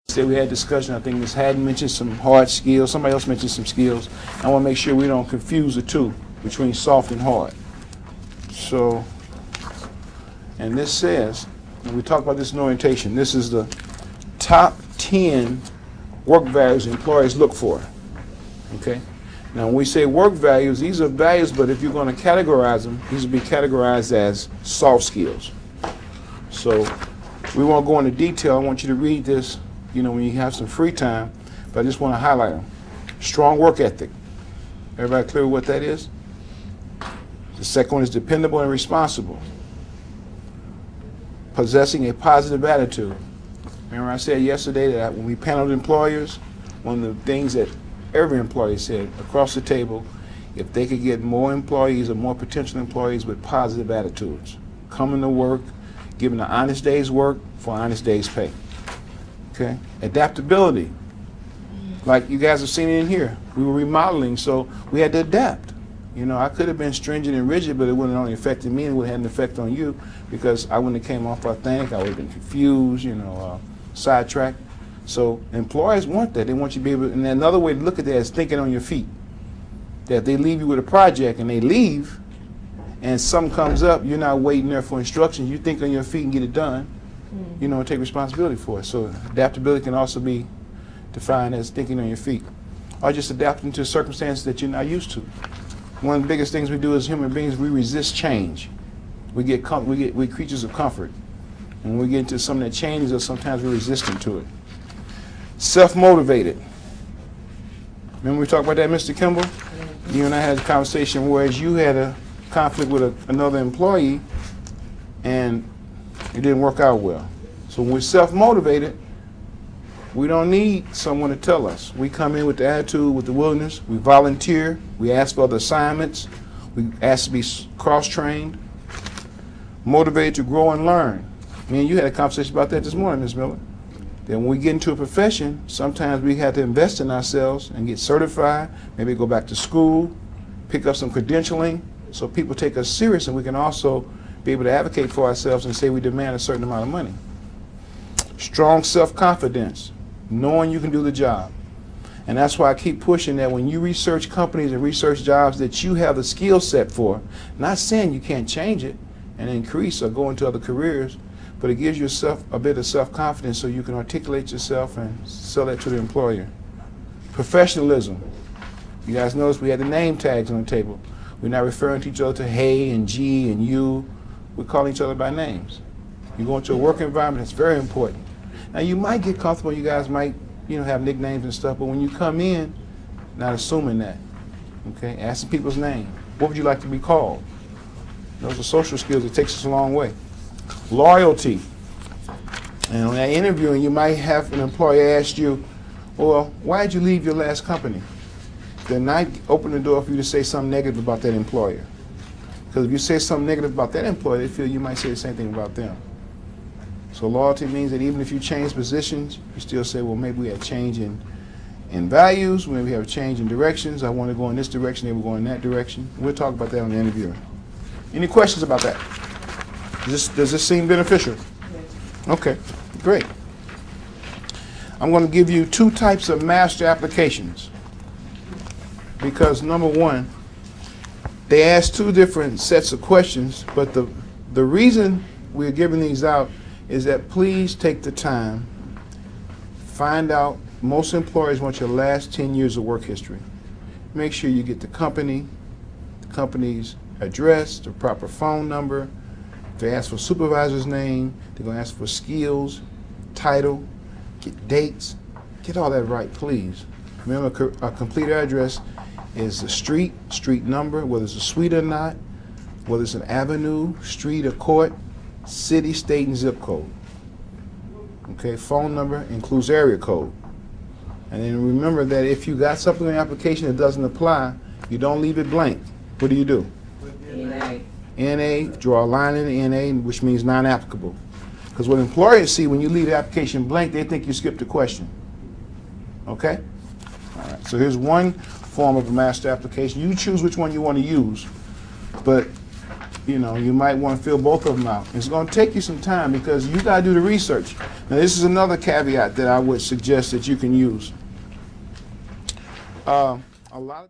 Say we had discussion. I think Ms. Haddon mentioned some hard skills. Somebody else mentioned some skills. I want to make sure we don't confuse the two between soft and hard. So, and this says, and we talk about this in orientation, this is the top 10 work values employers look for. Okay? Now, when we say work values, these are values, but if you're going to categorize them, these will be categorized as soft skills. So, we won't go into detail. I want you to read this, you know, when you have some free time, but I just want to highlight them. Strong work ethic. Everybody clear what that is? The second one is dependable and responsible. Possessing a positive attitude. Remember I said yesterday that when we paneled employers, one of the things that every employee said across the table, if they could get more employees or more potential employees with positive attitudes, coming to work, giving an honest day's work for an honest day's pay. Okay? Adaptability. Like you guys have seen it in here. We were remodeling, so we had to adapt. You know, I could have been stringent and rigid, but it wouldn't only affected me, it would have had an effect on you, because I wouldn't have came off authentic, I would have been confused, you know, sidetracked. So employers want that. They want you to be able, and another way to look at that is thinking on your feet. That if they leave you with a project and they leave, and something comes up, you're not waiting there for instructions, you think on your feet and get it done, you know, and take responsibility for it. So adaptability can also be defined as thinking on your feet, or just adapting to circumstances that you're not used to. One of the biggest things we do as human beings, we resist change. We're creatures of comfort. And when we get into something that changes us, sometimes we're resistant to it. Self-motivated. Remember we talked about that, Mr. Kimball? You and I had a conversation whereas you had a conflict with another employee and it didn't work out well. So when we're self-motivated, we don't need someone to tell us. We come in with the attitude, with the willingness. We volunteer. We ask for other assignments. We ask to be cross-trained, motivated to grow and learn. Me and you had a conversation about that this morning, Ms. Miller. Then when we get into a profession, sometimes we have to invest in ourselves and get certified, maybe go back to school, pick up some credentialing, so people take us serious, and we can also be able to advocate for ourselves and say we demand a certain amount of money. Strong self-confidence, knowing you can do the job. And that's why I keep pushing that when you research companies and research jobs that you have the skill set for, not saying you can't change it and increase or go into other careers, but it gives yourself a bit of self-confidence so you can articulate yourself and sell that to the employer. Professionalism. You guys notice we had the name tags on the table. We're not referring to each other to hey and G and you. We're calling each other by names. You go into a work environment, it's very important. Now you might get comfortable, you guys might, you know, have nicknames and stuff, but when you come in, not assuming that. Okay, asking people's name. What would you like to be called? Those are social skills that takes us a long way. Loyalty. And when you're interviewing, you might have an employer ask you, well, why did you leave your last company? Then not open the door for you to say something negative about that employer. Because if you say something negative about that employer, they feel you might say the same thing about them. So loyalty means that even if you change positions, you still say, well, maybe we had change in values, maybe we have a change in directions. I want to go in this direction, they will go in that direction. We'll talk about that on the interview. Any questions about that? Does this seem beneficial? Okay, great. I'm going to give you two types of master applications. Because number one, they ask two different sets of questions, but the reason we're giving these out is that please take the time, find out, most employers want your last 10 years of work history. Make sure you get the company's address, the proper phone number. If they ask for supervisor's name, they're going to ask for skills, title, get dates, get all that right, please. Remember, a complete address is the street number, whether it's a suite or not, whether it's an avenue, street or court, city, state, and zip code. Okay, phone number includes area code. And then remember that if you got something in the application that doesn't apply, you don't leave it blank. What do? NA. NA, draw a line in the NA, which means non-applicable. Because what employers see when you leave the application blank, they think you skipped a question. Okay? All right, so here's one form of a master application. You choose which one you want to use, but you know, you might want to fill both of them out. It's going to take you some time because you got to do the research. Now, this is another caveat that I would suggest that you can use. A lot of